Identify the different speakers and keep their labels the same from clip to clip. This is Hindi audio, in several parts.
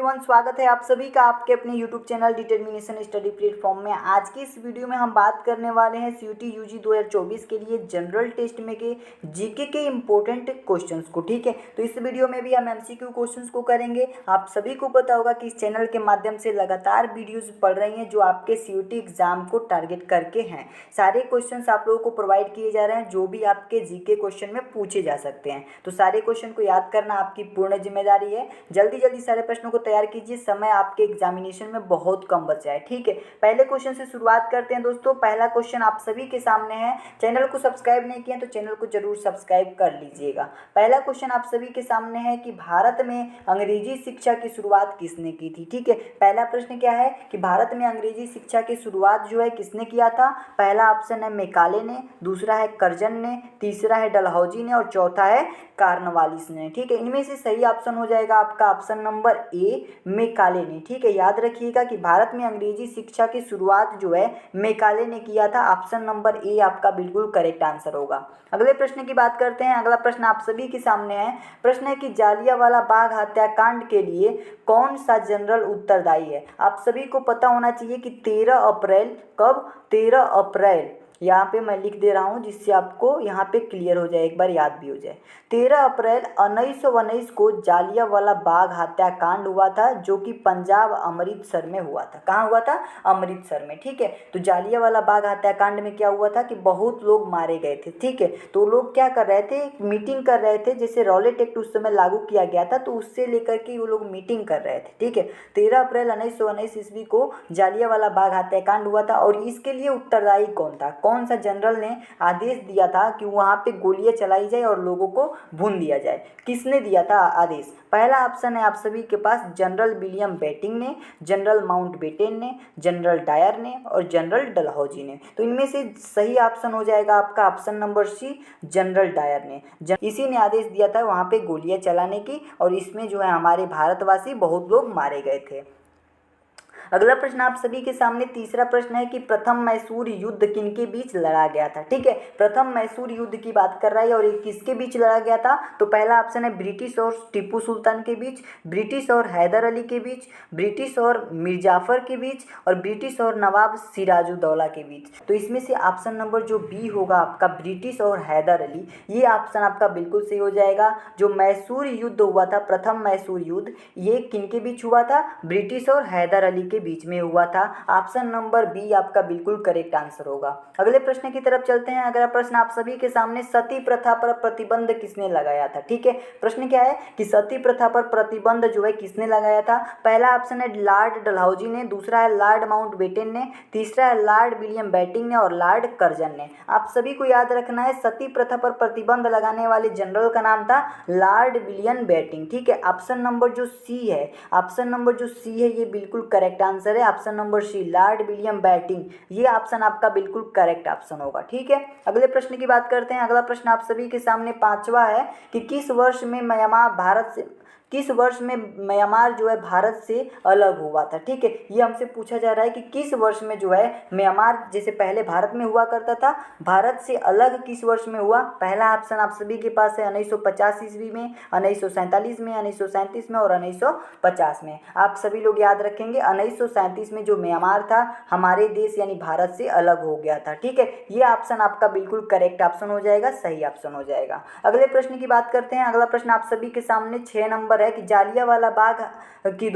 Speaker 1: एवरीवन, स्वागत है आप सभी का आपके अपने YouTube channel determination study platform में। आज की इस वीडियो में हम बात करने वाले हैं सीयूटी यूजी 2024 के लिए जनरल टेस्ट में के जीके के इम्पोर्टेंट क्वेश्चंस को। ठीक है, तो इस वीडियो में भी हम एमसीक्यू क्वेश्चंस को करेंगे। आप सभी को पता होगा कि इस चैनल के माध्यम से लगातार वीडियोज़ पढ़ रही हैं जो आपके सीयूटी एग्जाम को टारगेट करके हैं। सारे क्वेश्चन आप लोगों को प्रोवाइड किए जा रहे हैं जो भी आपके जीके क्वेश्चन में पूछे जा सकते हैं। तो सारे क्वेश्चन को याद करना आपकी पूर्ण जिम्मेदारी है। जल्दी जल्दी सारे प्रश्नों को तैयार कीजिए, समय आपके एग्जामिनेशन में बहुत कम बचा है। ठीक है, पहले क्वेश्चन से शुरुआत करते हैं दोस्तों। पहला क्वेश्चन आप सभी के सामने है। चैनल को सब्सक्राइब नहीं किया तो चैनल को जरूर सब्सक्राइब कर लीजिएगा। पहला क्वेश्चन आप सभी के सामने है कि भारत में अंग्रेजी शिक्षा की शुरुआत किसने की थी। ठीक है, पहला प्रश्न क्या है कि भारत में अंग्रेजी शिक्षा की शुरुआत जो है किसने किया था। पहला ऑप्शन है मेकाले ने, दूसरा है कर्जन ने, तीसरा है डलहौजी ने और चौथा है कार्नवालिस ने। ठीक है, इनमें से सही ऑप्शन हो जाएगा आपका ऑप्शन नंबर ए, मेकाले ने। ठीक है, याद रखिएगा कि भारत में अंग्रेजी शिक्षा की शुरुआत जो है मेकाले ने किया था। ऑप्शन नंबर ए आपका बिल्कुल करेक्ट आंसर होगा। अगले प्रश्न की बात करते हैं। अगला प्रश्न आप सभी के सामने है। प्रश्न है कि जालियांवाला बाग हत्याकांड के लिए कौन सा जनरल उत्तरदायी है। आप सभी को पता होना चाहिए कि 13 अप्रैल, कब, 13 अप्रैल, यहाँ पे मैं लिख दे रहा हूँ जिससे आपको यहाँ पे क्लियर हो जाए, एक बार याद भी हो जाए। 13 अप्रैल 1919 को जालियांवाला बाग हत्याकांड हुआ था जो कि पंजाब अमृतसर में हुआ था। कहाँ हुआ था? अमृतसर में। ठीक है, तो जालियांवाला बाग हत्याकांड में क्या हुआ था कि बहुत लोग मारे गए थे। ठीक है, तो लोग क्या कर रहे थे, मीटिंग कर रहे थे। जैसे रॉलेट एक्ट उस समय लागू किया गया था तो उससे लेकर के वो लोग मीटिंग कर रहे थे। ठीक है, 13 अप्रैल 1919 ईस्वी को जालियांवाला बाग हत्याकांड हुआ था और इसके लिए उत्तरदायी कौन था, कौन सा जनरल ने आदेश दिया था कि वहाँ पे गोलियां चलाई जाए और लोगों को भून दिया जाए। किसने दिया था आदेश? पहला ऑप्शन है आप सभी के पास जनरल विलियम बेटिंग ने, जनरल माउंटबेटन ने, जनरल डायर ने और जनरल डलहौजी ने। तो इनमें से सही ऑप्शन हो जाएगा आपका option number C, General Dyer ने। इसी ने आदेश दिया था वहाँ पे गोलियां चलाने की और इसमें जो है हमारे भारतवासी बहुत लोग मारे गए थे। अगला प्रश्न आप सभी के सामने तीसरा प्रश्न है कि प्रथम मैसूर युद्ध किनके बीच लड़ा गया था। ठीक है, प्रथम मैसूर युद्ध की बात कर रहा है और ये किसके बीच लड़ा गया था। तो पहला ऑप्शन है ब्रिटिश और टीपू सुल्तान के बीच, ब्रिटिश और हैदर अली के बीच, ब्रिटिश और मिर्जाफर के बीच और ब्रिटिश और नवाब सिराजुद्दौला के बीच। तो इसमें से ऑप्शन नंबर जो बी होगा आपका ब्रिटिश और हैदर अली, ये ऑप्शन आपका बिल्कुल सही हो जाएगा। जो मैसूर युद्ध हुआ था, प्रथम मैसूर युद्ध, ये किनके बीच हुआ था? ब्रिटिश और हैदर अली के बीच में हुआ था। ऑप्शन नंबर बी आपका बिल्कुल करेक्ट आंसर होगा। अगले प्रश्न की तरफ चलते हैं। अगला प्रश्न आप सभी के सामने सती प्रथा पर प्रतिबंध किसने लगाया था। ठीक है, प्रश्न क्या है कि सती प्रथा पर प्रतिबंध जो है किसने लगाया था। पहला ऑप्शन है लॉर्ड डलहौजी ने, दूसरा है लॉर्ड माउंटबेटन ने, तीसरा है लॉर्ड विलियम बेटिंग ने और लॉर्ड कर्जन ने। आप सभी को याद रखना है सती प्रथा पर प्रतिबंध लगाने वाले जनरल का नाम था लॉर्ड विलियम बेटिंग। ठीक है, ऑप्शन नंबर जो सी है, ऑप्शन नंबर जो सी है ये बिल्कुल करेक्ट आंसर है। Option number C, Lord William Bentinck, ये ऑप्शन आपका बिल्कुल करेक्ट ऑप्शन होगा। ठीक है, अगले प्रश्न की बात करते हैं। अगला प्रश्न आप सभी के सामने पांचवा है कि किस वर्ष में म्यांमार जो है भारत से अलग हुआ था। ठीक है, ये हमसे पूछा जा रहा है कि किस वर्ष में जो है म्यांमार, जैसे पहले भारत में हुआ करता था, भारत से अलग किस वर्ष में हुआ। पहला ऑप्शन आप सभी के पास है 1950 ईस्वी में, 1947 में, 1937 में और 1950 में। आप सभी लोग याद रखेंगे 1937 में जो म्यांमार था हमारे देश यानी भारत से अलग हो गया था। ठीक है, ये ऑप्शन आपका बिल्कुल करेक्ट ऑप्शन हो जाएगा, सही ऑप्शन हो जाएगा। अगले प्रश्न की बात करते हैं। अगला प्रश्न आप सभी के सामने 6 नंबर है कि जालियांवाला बाग की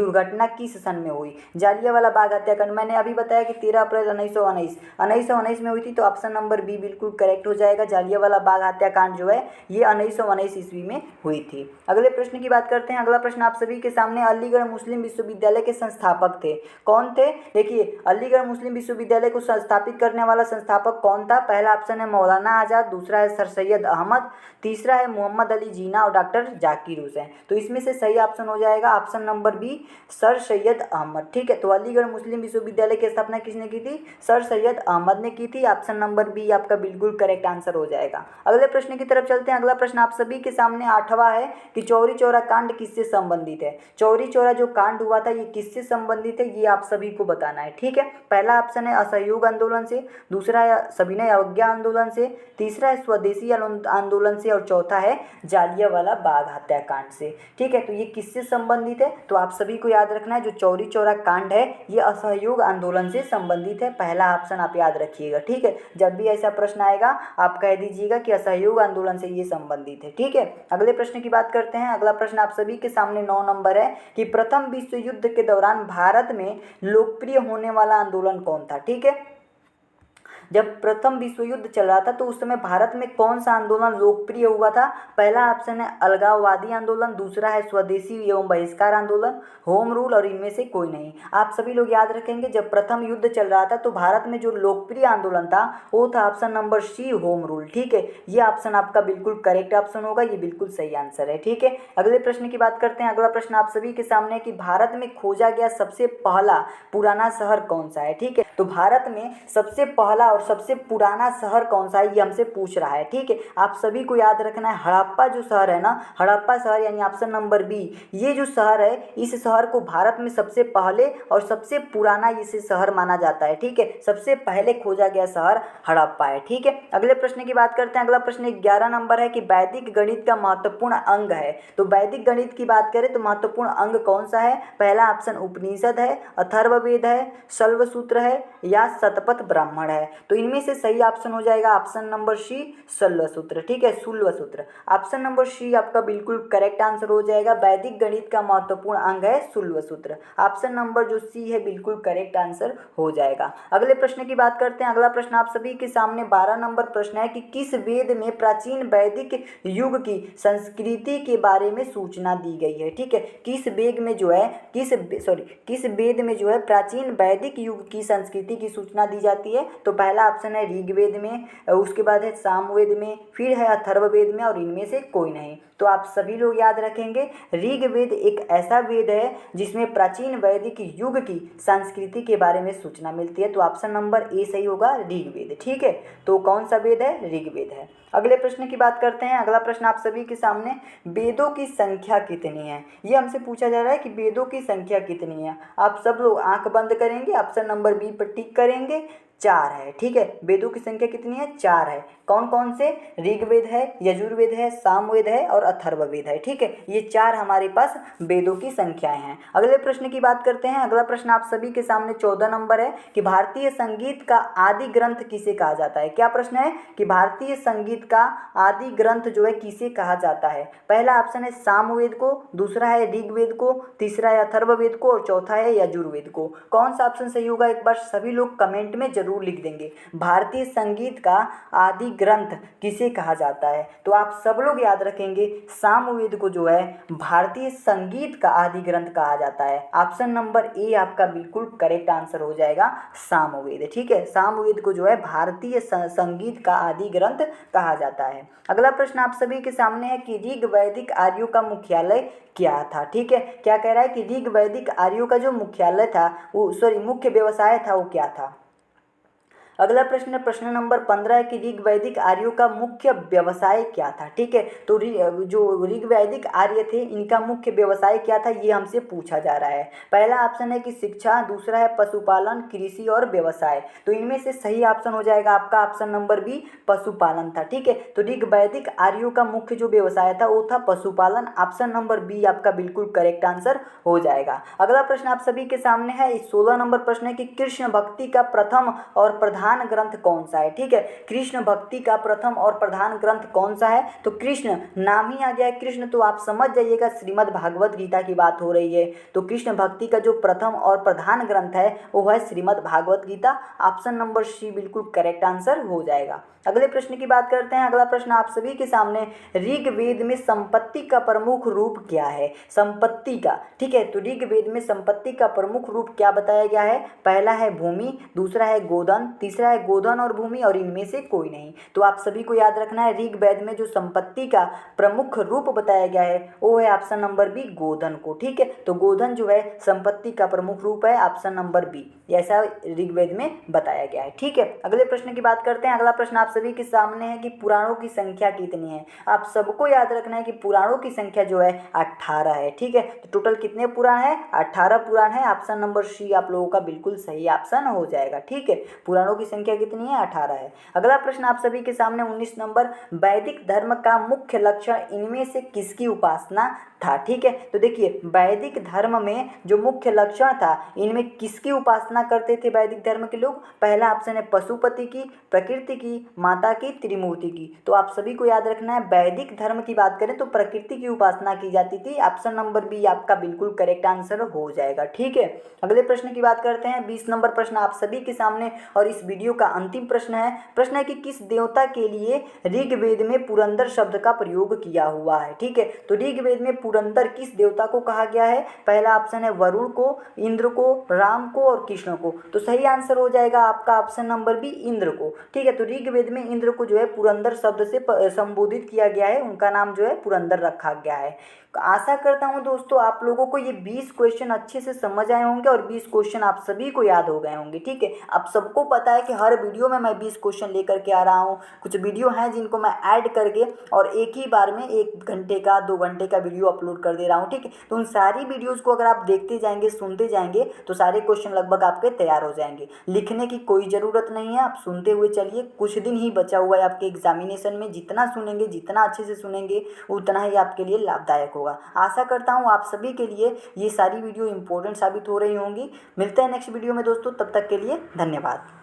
Speaker 1: किस सन में हुई। जालियांवाला बाग हत्याकांड मैंने अभी बताया कि 13 अप्रैल 1919 में हुई थी, तो ऑप्शन नंबर बी बिल्कुल करेक्ट हो जाएगा। जालियांवाला बाग हत्याकांड जो है ये 1919 ईस्वी में हुई थी। अगले प्रश्न की बात करते हैं। अगला प्रश्न आप सभी के सामने अलीगढ़ मुस्लिम विश्वविद्यालय के संस्थापक थे, कौन थे। देखिए, अलीगढ़ मुस्लिम विश्वविद्यालय को स्थापित करने वाला संस्थापक कौन था। पहला ऑप्शन है मौलाना आजाद, दूसरा है सर सैयद अहमद, तीसरा है मोहम्मद अली जीना और डॉक्टर जाकिर हुसैन। तो इसमें से सही ऑप्शन हो जाएगा option number B, Sir Syed Ahmad. ठीक है, तो अलीगढ़ मुस्लिम विश्वविद्यालय की स्थापना किसने की थी? सर सैयद अहमद ने की थी। ऑप्शन नंबर बी आपका बिल्कुल करेक्ट आंसर हो जाएगा। अगले प्रश्न की तरफ चलते हैं। अगला प्रश्न आप सभी के सामने 8वां है कि चौरी चौरा कांड किससे संबंधित है। चौरी चौरा जो कांड हुआ था ये किससे संबंधित है, ये आप सभी को बताना है। ठीक है, पहला ऑप्शन है असहयोग आंदोलन से, दूसरा है सविनय अवज्ञा आंदोलन से, तीसरा है स्वदेशी आंदोलन से और चौथा है जालियांवाला बाग हत्याकांड से। ठीक है, है। तो ये किससे संबंधित है, तो आप सभी को याद रखना है जो चौरी चौरा कांड है ये असहयोग आंदोलन से संबंधित है। पहला ऑप्शन आप याद रखिएगा, ठीक है। जब भी ऐसा प्रश्न आएगा आप कह दीजिएगा कि असहयोग आंदोलन से ये संबंधित है, ठीक है। अगले प्रश्न की बात करते हैं। अगला प्रश्न आप सभी के सामने 9 नंबर है कि प्रथम विश्व युद्ध के दौरान भारत में लोकप्रिय होने वाला आंदोलन कौन था, ठीक है। जब प्रथम विश्व युद्ध चल रहा था तो उस समय भारत में कौन सा आंदोलन लोकप्रिय हुआ था। पहला ऑप्शन है अलगाववादी आंदोलन, दूसरा है स्वदेशी एवं बहिष्कार आंदोलन, होम रूल और इनमें से कोई नहीं। आप सभी लोग याद रखेंगे जब प्रथम युद्ध चल रहा था तो भारत में जो लोकप्रिय आंदोलन था वो था option number C, home rule, ठीक है। ये ऑप्शन आपका बिल्कुल करेक्ट ऑप्शन होगा, ये बिल्कुल सही आंसर है, ठीक है। अगले प्रश्न की बात करते हैं। अगला प्रश्न आप सभी के सामने है कि भारत में खोजा गया सबसे पहला पुराना शहर कौन सा है, ठीक है। तो भारत में सबसे पहला और सबसे पुराना शहर कौन सा है ये हमसे पूछ रहा है, ठीक है। आप सभी को याद रखना है हड़प्पा जो शहर है ना, हड़प्पा शहर यानी ऑप्शन नंबर बी, ये जो शहर है इस शहर को भारत में सबसे पहले और सबसे पुराना इसे शहर माना जाता है, ठीक है। सबसे पहले खोजा गया शहर हड़प्पा है, ठीक है। अगले प्रश्न की बात करते हैं। अगला प्रश्न 11 नंबर है कि वैदिक गणित का महत्वपूर्ण अंग है। तो वैदिक गणित की बात करें तो महत्वपूर्ण अंग कौन सा है। पहला ऑप्शन उपनिषद है, अथर्ववेद है, शल्वसूत्र है या शतपथ ब्राह्मण है। तो इनमें से सही ऑप्शन हो जाएगा ऑप्शन नंबर सी, शल्वसूत्र, ठीक है, शूल्वसूत्र। ऑप्शन नंबर सी आपका बिल्कुल करेक्ट आंसर हो जाएगा। वैदिक गणित का महत्वपूर्ण अंग है शूल्वसूत्र। ऑप्शन नंबर जो सी है बिल्कुल करेक्ट आंसर हो जाएगा। अगले प्रश्न की बात करते हैं। अगला प्रश्न आप सभी के सामने 12 नंबर प्रश्न है कि किस वेद में प्राचीन वैदिक युग की संस्कृति के बारे में सूचना दी गई है, ठीक है। किस वेद में जो है किस वेद में जो है प्राचीन वैदिक युग की संस्कृति की सूचना दी जाती है। तो पहला ऑप्शन है ऋग्वेद में, उसके बाद है सामवेद में, फिर है अथर्ववेद में और इनमें से कोई नहीं। तो आप सभी लोग याद रखेंगे ऋग्वेद एक ऐसा वेद है जिसमें प्राचीन वैदिक युग की संस्कृति के बारे में सूचना मिलती है। तो ऑप्शन नंबर ए सही होगा, ऋग्वेद, ठीक है। तो कौन सा वेद है, ऋग्वेद है। अगले प्रश्न की बात करते हैं। अगला प्रश्न आप सभी के सामने वेदों की संख्या कितनी है ये हमसे पूछा जा रहा है कि वेदों की संख्या कितनी है। आप सब लोग आंख बंद करेंगे, ऑप्शन नंबर बी पर टिक करेंगे, 4 है, ठीक है। वेदों की संख्या कितनी है, 4 है। कौन कौन से, ऋग्वेद है, यजुर्वेद है, सामवेद है और अथर्ववेद है, ठीक है। ये 4 हमारे पास वेदों की संख्याएं हैं। अगले प्रश्न की बात करते हैं। अगला प्रश्न आप सभी के सामने 14 नंबर है कि भारतीय संगीत का आदि ग्रंथ किसे कहा जाता है। क्या प्रश्न है कि भारतीय संगीत का आदि ग्रंथ जो है किसे कहा जाता है। पहला ऑप्शन है सामवेद को, दूसरा है ऋग्वेद को, तीसरा है अथर्ववेद को और चौथा है यजुर्वेद को। कौन सा ऑप्शन सही होगा एक बार सभी लोग कमेंट में जरूर लिख देंगे। भारतीय संगीत का आदि ग्रंथ किसे कहा जाता है। तो आप सब लोग याद रखेंगे सामवेद को जो है भारतीय संगीत का आदि ग्रंथ कहा जाता है। ऑप्शन नंबर ए आपका बिल्कुल करेक्ट आंसर हो जाएगा, सामवेद, ठीक है। सामवेद को जो है भारतीय संगीत का आदि ग्रंथ कहा जाता है। अगला प्रश्न आप सभी के सामने है कि ऋग वैदिक आर्यों का मुख्यालय क्या था, ठीक है। क्या कह रहा है कि ऋग वैदिक आर्यों का जो मुख्यालय था वो मुख्य व्यवसाय था वो क्या था। अगला प्रश्न प्रश्न नंबर 15 है कि ऋग वैदिक आर्यों का मुख्य व्यवसाय क्या था, ठीक है। तो जो ऋग वैदिक आर्य थे इनका मुख्य व्यवसाय क्या था ये हमसे पूछा जा रहा है। पहला ऑप्शन है कि शिक्षा, दूसरा है पशुपालन, कृषि और व्यवसाय। तो इनमें से सही ऑप्शन हो जाएगा आपका ऑप्शन नंबर बी, पशुपालन था, ठीक है। तो ऋग वैदिक आर्यों का मुख्य जो व्यवसाय था वो था पशुपालन। ऑप्शन नंबर बी आपका बिल्कुल करेक्ट आंसर हो जाएगा। अगला प्रश्न आप सभी के सामने है 16 नंबर प्रश्न है कि कृष्ण भक्ति का प्रथम और प्रधान ग्रंथ कौन सा है, ठीक है। कृष्ण भक्ति का प्रथम और प्रधान ग्रंथ कौन सा है। तो कृष्ण नाम ही आ गया है कृष्ण, तो आप समझ जाइएगा श्रीमद् भागवत गीता की बात हो रही है। तो कृष्ण भक्ति का जो प्रथम और प्रधान ग्रंथ है वो है Shrimad Bhagavad Gita. Option number C बिल्कुल करेक्ट आंसर हो जाएगा। अगले प्रश्न की बात करते हैं। अगला प्रश्न आप सभी के सामने ऋग्वेद में संपत्ति का प्रमुख रूप क्या है, संपत्ति का, ठीक है। तो ऋग्वेद में संपत्ति का प्रमुख रूप क्या बताया गया है। पहला है भूमि, दूसरा है गोधन, तीसरा है गोधन और भूमि और इनमें से कोई नहीं। तो आप सभी को याद रखना है ऋग्वेद में जो संपत्ति का प्रमुख रूप बताया गया है वो है ऑप्शन नंबर बी, गोधन को, ठीक है। तो गोधन जो है संपत्ति का प्रमुख रूप है, ऑप्शन नंबर बी, ऐसा ऋग्वेद में बताया गया है, ठीक है। अगले प्रश्न की बात करते हैं। अगला प्रश्न आप सभी के सामने है कि पुराणों की संख्या कितनी है। आप सबको याद रखना है कि पुराणों की संख्या जो है 18 है, ठीक है। तो टोटल कितने पुराण है, 18 पुराण है। ऑप्शन नंबर सी आप लोगों का बिल्कुल सही ऑप्शन हो जाएगा, ठीक है। पुराणों की संख्या कितनी है? 18 है। अगला प्रश्न आप सभी के सामने 19 नंबर, वैदिक धर्म का मुख्य लक्षण इनमें से किसकी उपासना था? ठीक है, तो देखिए वैदिक धर्म में जो मुख्य लक्षण था इनमें किसकी उपासना करते थे वैदिक धर्म के लोग? पहला ऑप्शन है पशुपति की, प्रकृति की, माता की, त्रिमूर्ति की। तो आप सभी को याद रखना है, वैदिक धर्म की बात करें तो प्रकृति की उपासना की जाती थी। ऑप्शन नंबर बी आपका बिल्कुल करेक्ट आंसर हो जाएगा। ठीक है, अगले प्रश्न की बात करते हैं। 20 नंबर प्रश्न आप सभी के सामने और इस वीडियो का अंतिम प्रश्न है। प्रश्न है कि किस देवता के लिए ऋग्वेद में पुरंदर शब्द का प्रयोग किया हुआ है? ठीक है, तो ऋग्वेद में पुरंदर किस देवता को कहा गया है? पहला ऑप्शन है वरुण को, इंद्र को, राम को और कृष्ण को। तो सही आंसर हो जाएगा आपका ऑप्शन नंबर बी, इंद्र को। ठीक है, तो ऋग्वेद में इंद्र को जो है पुरंदर शब्द से संबोधित किया गया है, उनका नाम जो है पुरंदर रखा गया है। आशा करता हूं दोस्तों आप लोगों को ये 20 क्वेश्चन अच्छे से समझ आए होंगे और 20 क्वेश्चन आप सभी को याद हो गए होंगे। ठीक है, आप सबको पता है कि हर वीडियो में मैं 20 क्वेश्चन लेकर के आ रहा हूं। कुछ वीडियो हैं जिनको मैं ऐड करके और एक ही बार में 1 घंटे का 2 घंटे का वीडियो अपलोड कर दे रहा हूं। ठीक है, तो उन सारी वीडियोज़ को अगर आप देखते जाएंगे, सुनते जाएंगे तो सारे क्वेश्चन लगभग आपके तैयार हो जाएंगे। लिखने की कोई ज़रूरत नहीं है, आप सुनते हुए चलिए। कुछ दिन ही बचा हुआ है आपके एग्जामिनेशन में, जितना सुनेंगे, जितना अच्छे से सुनेंगे उतना ही आपके लिए लाभदायक होगा। आशा करता हूँ आप सभी के लिए ये सारी वीडियो इंपॉर्टेंट साबित हो रही होंगी। मिलते हैं नेक्स्ट वीडियो में दोस्तों, तब तक के लिए धन्यवाद।